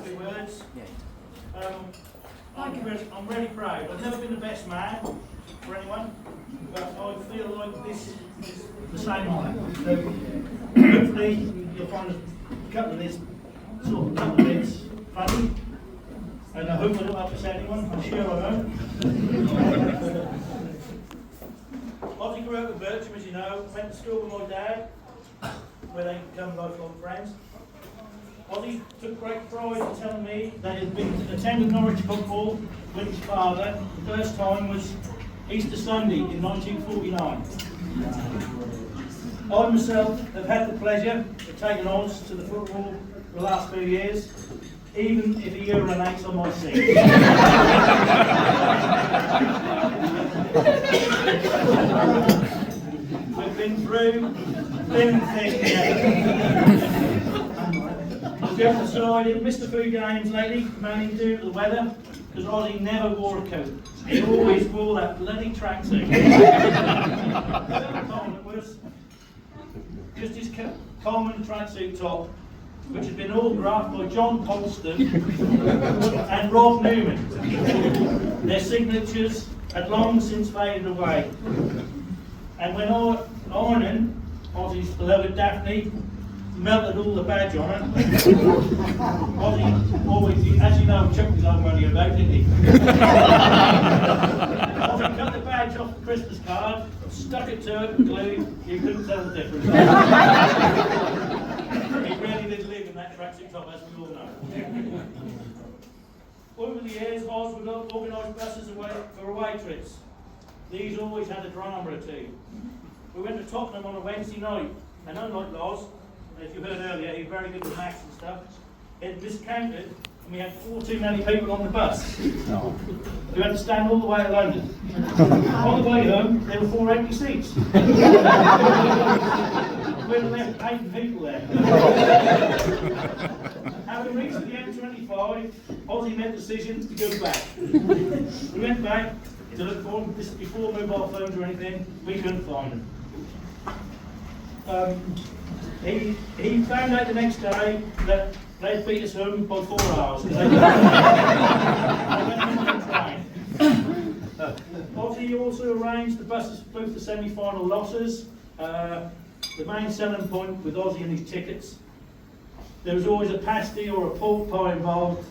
a few words. I'm really proud. I've never been the best man for anyone, but I feel like this is the same honour. So hopefully you'll find a couple of these sort of couple of bits funny, and I hope I don't upset anyone. I'm sure I won't. Ossie grew up in Bircham, as you know. Went to school with my dad, where they become lifelong friends. Ossie took great pride in telling me that he had been attending Norwich football with his father. The first time was Easter Sunday in 1949. I myself have had the pleasure of taking Oz to the football for the last few years, even if he urinates on my seat. We've been through thin and thick together. Just decided, missed a few games lately, mainly due to the weather, because Ossie never wore a coat. He always wore that bloody tracksuit. It was just his common tracksuit top, which had been autographed by John Colston and Rob Newman. Their signatures had long since faded away. And when ironing, Ossie's beloved Daphne melted all the badge on it. Ossie always, as you know, chucked his own money about, didn't he? Ossie cut the badge off the Christmas card, stuck it to it with glue. You couldn't tell the difference. He really did live in that tracksuit top, as we all know. Over the years, Oz would organise buses for away trips. These always had a drama or two. We went to Tottenham on a Wednesday night, and unlike Loz, as you heard earlier, he's very good with maths and stuff. It discounted, and we had 4 too many people on the bus. No. We had to stand all the way to London. On the way home, there were 4 empty seats. We had left 8 people there. Having reached the M25, Ossie made the decision to go back. We went back to look for them. This is before mobile phones or anything. We couldn't find them. He found out the next day that they'd beat us home by 4 hours. They went on the train. Ossie also arranged the buses for both the semi-final losses. The main selling point with Ossie and his tickets, there was always a pasty or a pork pie involved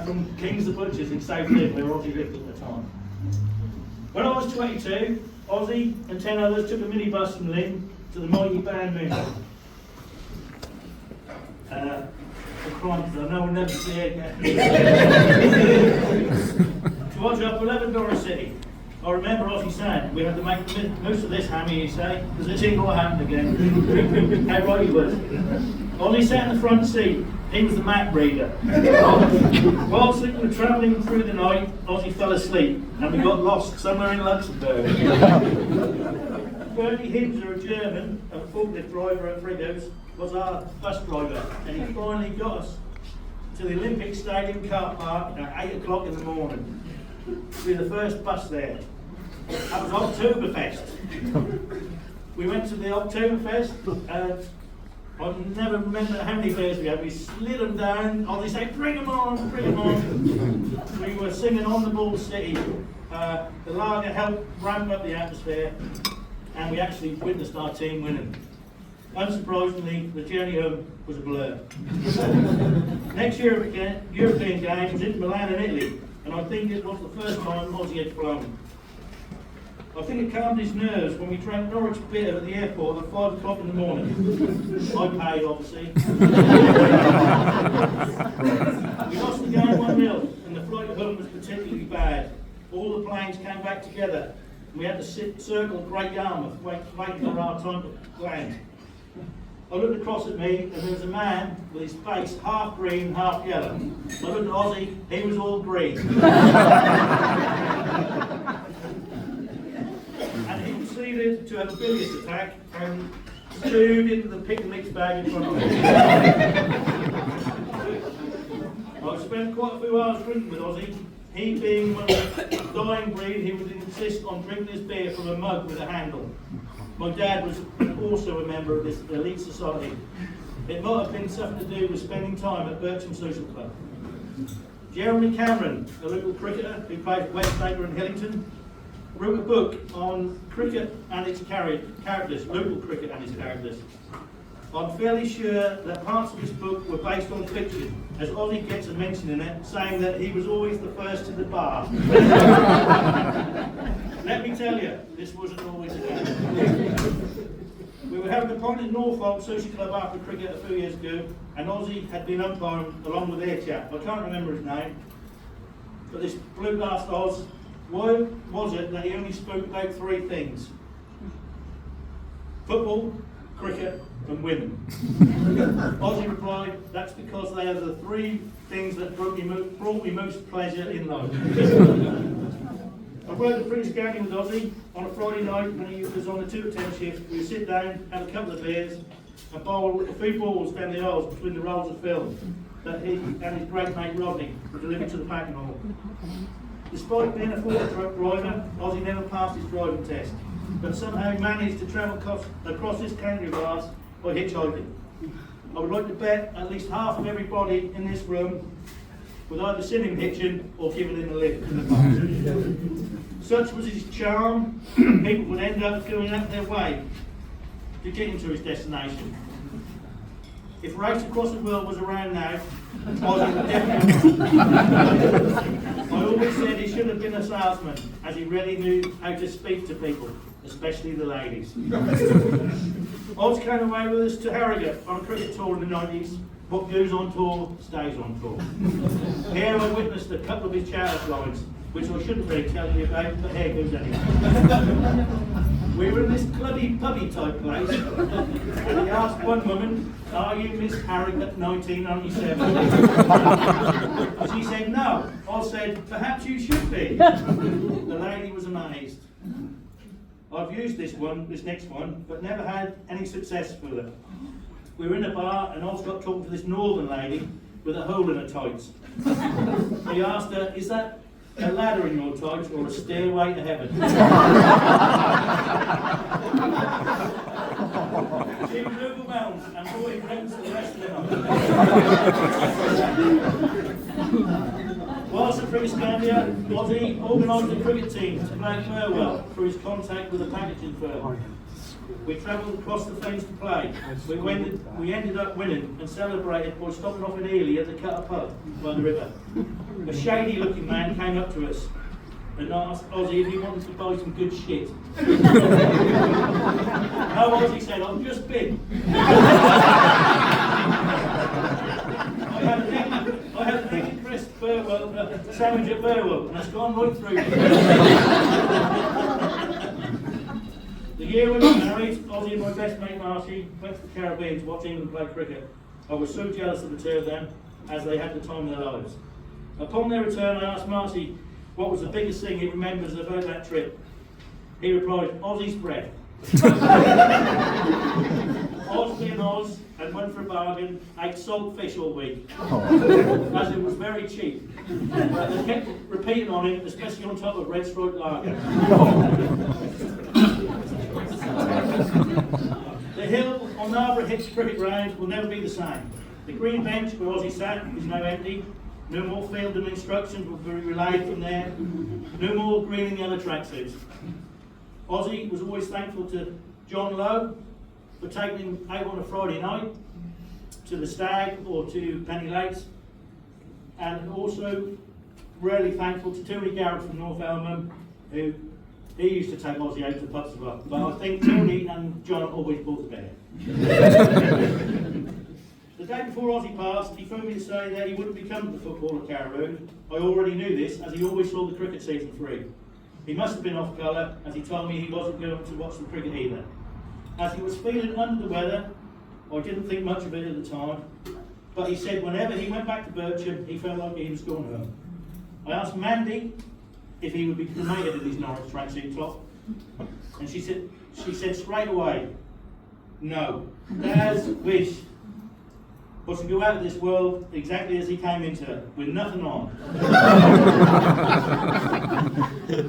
from King's the Butchers in South Lynn, where Ossie lived at the time. When I was 22, Ossie and 10 others took a minibus from Lynn to the mighty band Moon. For crimes I know we'll never see it again. To watch up 11 Doris City. I remember Ossie saying we had to make most of this hammy, you say, because it's ain't what happened again. How right he was. Ossie sat in the front seat. He was the map reader. Whilst we were travelling through the night, Ossie fell asleep and we got lost somewhere in Luxembourg. Bernie Hibser, a German, a forklift driver at Friggos, was our bus driver, and he finally got us to the Olympic Stadium car park at 8 o'clock in the morning. We were the first bus there. That was Oktoberfest. We went to the Oktoberfest, and I never remember how many beers we had. We slid them down. They say, bring them on, bring them on. We were singing On the Ball City. The lager helped ramp up the atmosphere, and we actually witnessed our team winning. Unsurprisingly, the journey home was a blur. Next year, European Games was in Milan in Italy, and I think it was the first time Ossie had flown. I think it calmed his nerves when we drank Norwich beer at the airport at 5 o'clock in the morning. I paid, obviously. We lost the game 1-0, and the flight home was particularly bad. All the planes came back together, and we had to circle Great Yarmouth, waiting for our time to land. I looked across at me, and there was a man with his face half green, half yellow. I looked at Ossie, he was all green. And he proceeded to have a bilious attack and stewed into the pick and mix bag in front of me. I spent quite a few hours drinking with Ossie. He being one of the dying breed, he would insist on drinking his beer from a mug with a handle. My dad was also a member of this elite society. It might have been something to do with spending time at Bircham Social Club. Jeremy Cameron, a local cricketer who played for Westacre and Hillington, wrote a book on cricket and its characters, local cricket and its characters. I'm fairly sure that parts of this book were based on fiction, as Ossie gets a mention in it, saying that he was always the first to the bar. Let me tell you, this wasn't always the case. We were having a pint at Norfolk Social Club after cricket a few years ago, and Ossie had been umpiring along with their chap. I can't remember his name, but this bloke asked Oz, why was it that he only spoke about three things? Football, cricket, and women. Ossie replied, that's because they are the three things that brought me most pleasure in life. I worked at Prince County with Ossie on a Friday night when he was on the 2 to 10 shift. We would sit down, have a couple of beers, and bowl a few balls down the aisles between the rolls of film that he and his great mate Rodney were delivered to the packing hall. Despite being a forklift truck driver, Ossie never passed his driving test, but somehow managed to travel across this country of ours by hitchhiking. I would like to bet at least half of everybody in this room would either seen him hitching or given him a lift in the past. Such was his charm, people would end up going out their way to get him to his destination. If Race Across the World was around now, Ossie would definitely. I always said he should have been a salesman, as he really knew how to speak to people, especially the ladies. Oz came away with us to Harrogate on a cricket tour in the 90s. What goes on tour, stays on tour. Here I witnessed a couple of his charity lines, which I shouldn't really tell you about, but here goes anyway. We were in this clubby pubby type place, and he asked one woman, are you Miss Harrogate 1997? She said no. I said, perhaps you should be. The lady was amazed. I've used this next one, but never had any success with it. We were in a bar and Oz got talking to this northern lady with a hole in her tights. He asked her, is that a ladder in your tights or a stairway to heaven? She was overwhelmed and brought him drinks for the rest of the night. Whilst at British-Gambia, Ossie organised a cricket team to play at Burwell through his contact with a packaging firm. We travelled across the fence to play. We ended up winning and celebrated by stopping off in Ely at the Cutter pub by the river. A shady-looking man came up to us and asked Ossie if he wanted to buy some good shit. No, Ossie said, I've just been. I had a naked pressed sandwich at Burwell, and it's gone right through. The year we were married, Ossie and my best mate Marcy went to the Caribbean to watch England play cricket. I was so jealous of the two of them, as they had the time of their lives. Upon their return, I asked Marcy what was the biggest thing he remembers about that trip. He replied, Ossie's breath. Oz being Oz and went for a bargain, ate salt fish all week, as it was very cheap. But they kept repeating on it, especially on top of red striped lager. The hill on Narborough Hitch cricket ground will never be the same. The green bench where Ossie sat is now empty. No more field and instructions will be relayed from there. No more green and yellow tracksuits. Ossie was always thankful to John Lowe for taking him out on a Friday night to the Stag or to Penny Lakes, and also really thankful to Tony Garrett from North Elmham, who he used to take Ossie out to the pubs as well. But I think Tony and John always bought the bear. The day before Ossie passed, he phoned me to say that he wouldn't become the footballer at Carrow. I already knew this, as he always saw the cricket season free. He must have been off colour, as he told me he wasn't going to watch the cricket either. As he was feeling under the weather, I didn't think much of it at the time, but he said whenever he went back to Bircham, he felt like he was going home. I asked Mandy if he would be cremated in his Norwich tracksuit top, and she said straight away, no. Dad's wish was to go out of this world exactly as he came into it, with nothing on.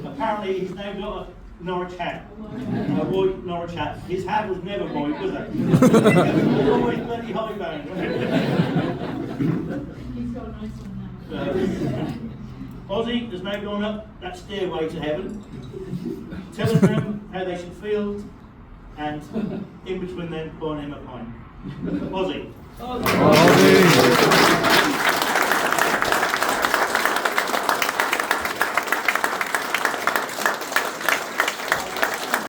Apparently he's now got Norwich hat. A white Norwich hat. His hat was never white, was it? It was always bloody high bound. He's got a nice one now. Ossie has now gone up that stairway to heaven, telling them how they should feel, and in between them buying him a pint. Ossie. Bawsey.